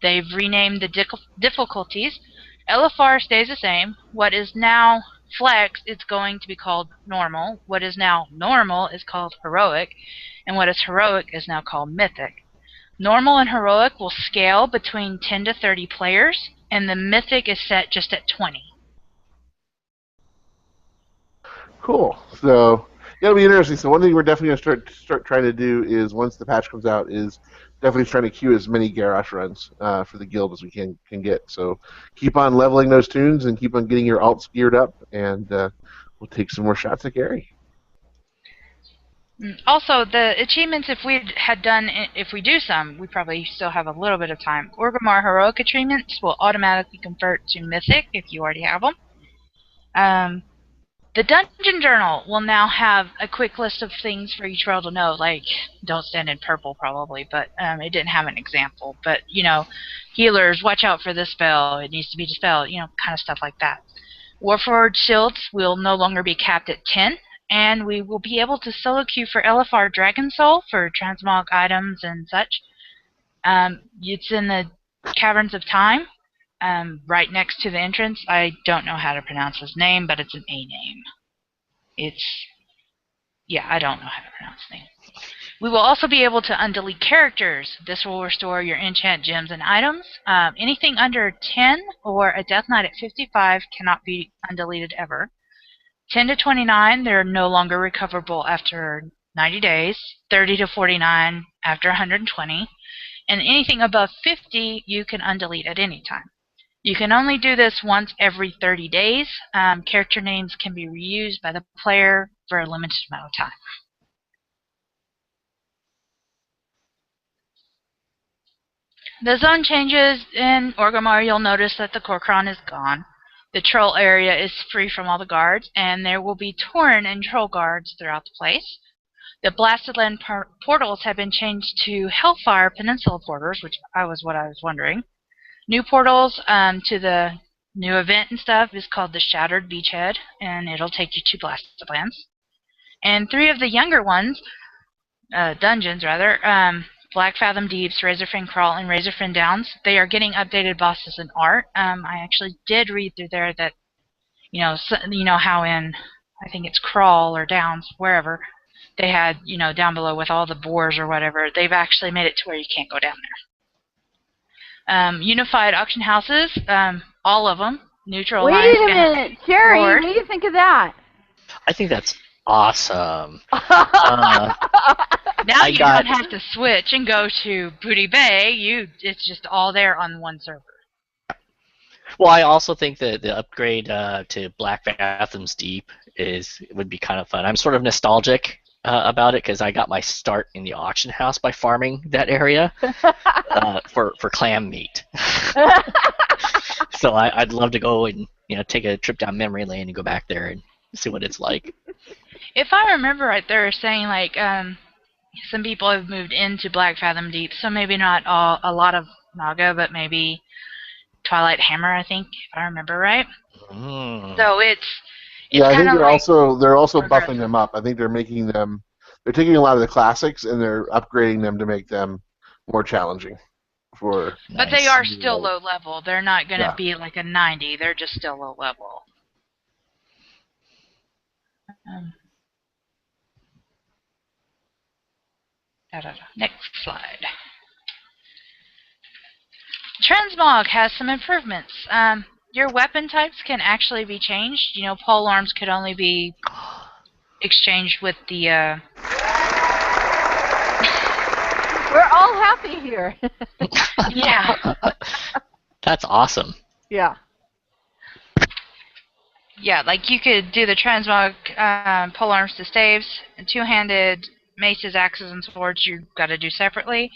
They've renamed the difficulties. LFR stays the same. What is now Flex is going to be called Normal. What is now Normal is called Heroic. And what is Heroic is now called Mythic. Normal and Heroic will scale between 10 to 30 players, and the Mythic is set just at 20. Cool. So it'll be interesting. So one thing we're definitely going to start trying to do is once the patch comes out is definitely trying to queue as many Garrosh runs for the guild as we can get. So keep on leveling those tunes and keep on getting your alts geared up, and we'll take some more shots at Gary. Also, the achievements, if we do some, we probably still have a little bit of time. Orgrimmar Heroic achievements will automatically convert to Mythic if you already have them. The Dungeon Journal will now have a quick list of things for each role to know, like, don't stand in purple probably, but it didn't have an example. But, healers, watch out for this spell, it needs to be dispelled, kind of stuff like that. Warforged Shields will no longer be capped at 10, and we will be able to solo queue for LFR Dragon Soul for transmog items and such. It's in the Caverns of Time. Right next to the entrance. I don't know how to pronounce his name, but it's an A name. I don't know how to pronounce his name. We will also be able to undelete characters. This will restore your enchant gems and items. Anything under 10 or a Death Knight at 55 cannot be undeleted ever. 10 to 29, they're no longer recoverable after 90 days. 30 to 49 after 120. And anything above 50, you can undelete at any time. You can only do this once every 30 days. Character names can be reused by the player for a limited amount of time. The zone changes in Orgrimmar. You'll notice that the Kor'kron is gone. The troll area is free from all the guards, and there will be Tauren and troll guards throughout the place. The Blasted Land portals have been changed to Hellfire Peninsula portals, which was what I was wondering. New portals to the new event and stuff is called the Shattered Beachhead, and it'll take you to Blasted Lands. And 3 of the younger ones, dungeons rather, Black Fathom Deeps, Razorfin Crawl, and Razorfin Downs, they are getting updated bosses and art. I actually did read through there that, how in, I think it's Crawl or Downs, wherever, they had, down below with all the boars or whatever, they've actually made it to where you can't go down there. Unified auction houses, all of them, neutral. Wait a minute, Jerry, what do you think of that? I think that's awesome. Now you don't have to switch and go to Booty Bay. It's just all there on one server. Well, I also think that the upgrade to Black Fathoms Deep would be kind of fun. I'm sort of nostalgic about it because I got my start in the auction house by farming that area for clam meat. So I'd love to go and take a trip down memory lane and go back there and see what it's like. If I remember right, they were saying like some people have moved into Black Fathom Deep, so maybe not a lot of Naga, but maybe Twilight Hammer, I think, if I remember right. So it's yeah, I think kinda they're also progressive. buffing them up. I think they're taking a lot of the classics and they're upgrading them to make them more challenging. But they are still low level. They're not going to Yeah. be like a 90. They're just still low level. Next slide. Transmog has some improvements. Your weapon types can actually be changed. Pole arms could only be exchanged with the... We're all happy here. Yeah. That's awesome. Yeah. Yeah, like you could do the transmog pole arms to staves, and two-handed maces, axes, and swords you've got to do separately.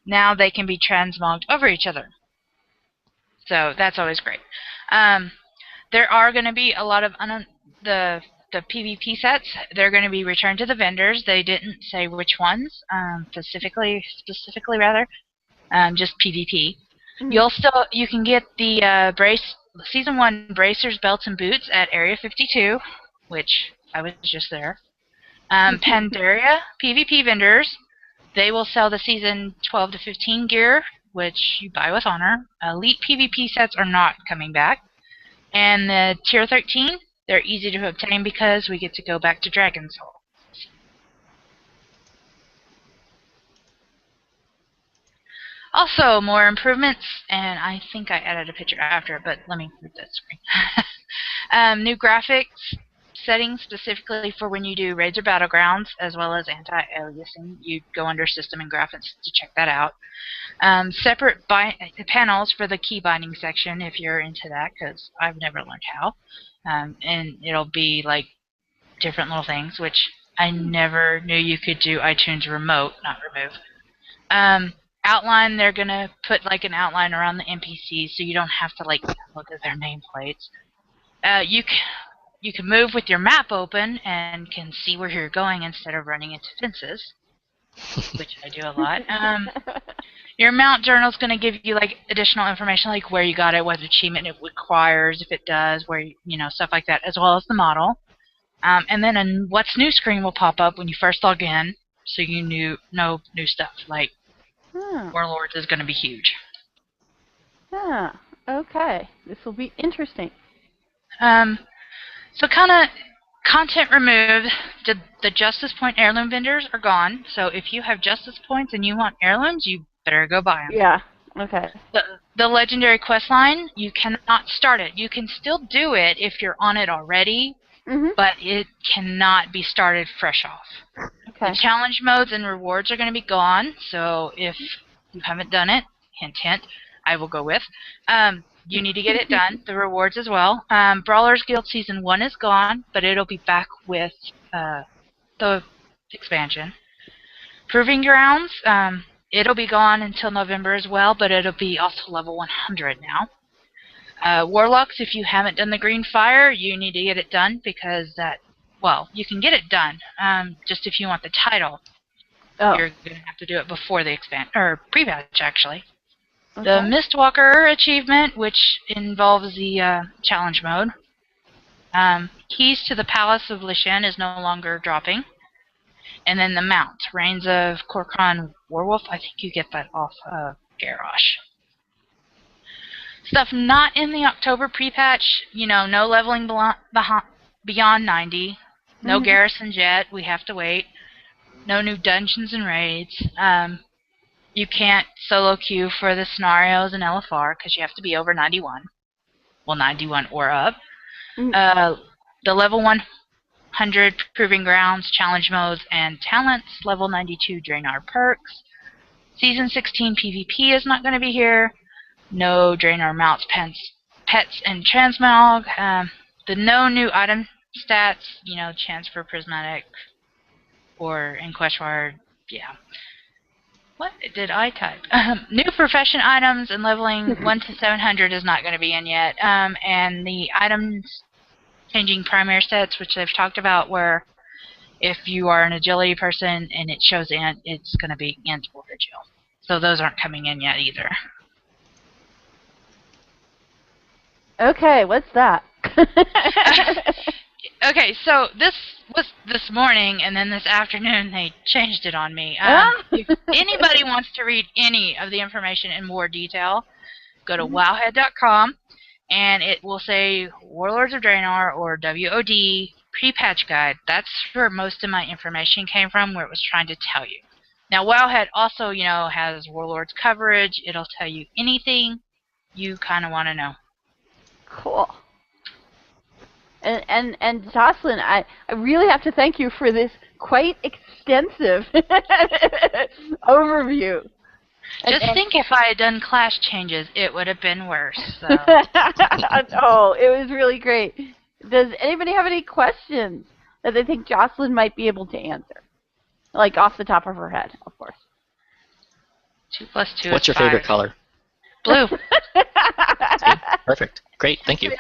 Now they can be transmogged over each other. So that's always great. There are going to be a lot of the PvP sets. They're going to be returned to the vendors. They didn't say which ones, specifically rather, just PvP. Mm-hmm. You can get the Season 1 bracers, belts, and boots at Area 52, which I was just there. Pandaria PvP vendors, they will sell the Season 12 to 15 gear, which you buy with honor. Elite PvP sets are not coming back. And the Tier 13, they're easy to obtain because we get to go back to Dragon Soul. Also, more improvements, and I think I added a picture after, but let me move that screen. New graphics settings specifically for when you do raids or battlegrounds, as well as anti-aliasing. You go under System and Graphics to check that out. Separate panels for the key binding section if you're into that, because I've never learned how. And it'll be like different little things, which I never knew you could do iTunes remote, not remove. Outline, they're going to put like an outline around the NPCs so you don't have to like look at their nameplates. You can move with your map open and can see where you're going instead of running into fences, which I do a lot. Your mount journal is going to give you like additional information like where you got it, what achievement it requires, if it does, where stuff like that, as well as the model. And then a what's new screen will pop up when you first log in, so you know new stuff like Warlords is going to be huge. Yeah. Okay. This will be interesting. So kind of content removed. The Justice Point heirloom vendors are gone. So if you have Justice Points and you want heirlooms, you better go buy them. Yeah. Okay. The legendary quest line, you cannot start it. You can still do it if you're on it already, but it cannot be started fresh off. Okay. The challenge modes and rewards are going to be gone. So if you haven't done it, hint, hint, I will go with. You need to get it done. The rewards as well. Brawlers Guild Season 1 is gone, but it'll be back with the expansion. Proving Grounds, it'll be gone until November as well, but it'll be also level 100 now. Warlocks, if you haven't done the Green Fire, you need to get it done because you can get it done. Just if you want the title, you're going to have to do it before the pre-patch, actually. Okay. The Mistwalker achievement, which involves the challenge mode. Keys to the Palace of Lishen is no longer dropping. And then the mount, Reigns of Korkan Warwolf, I think you get that off of Garrosh. Stuff not in the October pre-patch, no leveling beyond 90, no garrisons yet, we have to wait, no new dungeons and raids. You can't solo queue for the scenarios in LFR because you have to be over 91. Well, 91 or up. The level 100 Proving Grounds, Challenge Modes, and Talents, level 92 Draenor perks. Season 16 PvP is not going to be here. No Draenor mounts, pets and transmog. The no new item stats, chance for prismatic or in Questward, yeah. What did I type? New profession items and leveling 1 to 700 is not going to be in yet. And the items changing primary sets, which they've talked about, where if you are an agility person and it shows int, it's going to be int or agile. So those aren't coming in yet either. Okay, what's that? Okay, so this was this morning, and then this afternoon they changed it on me. If anybody wants to read any of the information in more detail, go to WoWHead.com, and it will say Warlords of Draenor or WOD Prepatch Guide. That's where most of my information came from, where it was trying to tell you. Now, WoWHead also, has Warlords coverage. It'll tell you anything you kind of want to know. Cool. And Jocelyn, I really have to thank you for this quite extensive overview. Just think if I had done class changes, it would have been worse. So. Oh, it was really great. Does anybody have any questions that they think Jocelyn might be able to answer? Like off the top of her head, of course. 2 plus 2 What's is your 5. favorite color? Blue. See? Perfect. Great. Thank you.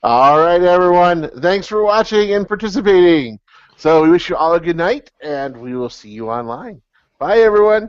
All right, everyone. Thanks for watching and participating. So we wish you all a good night, and we will see you online. Bye, everyone.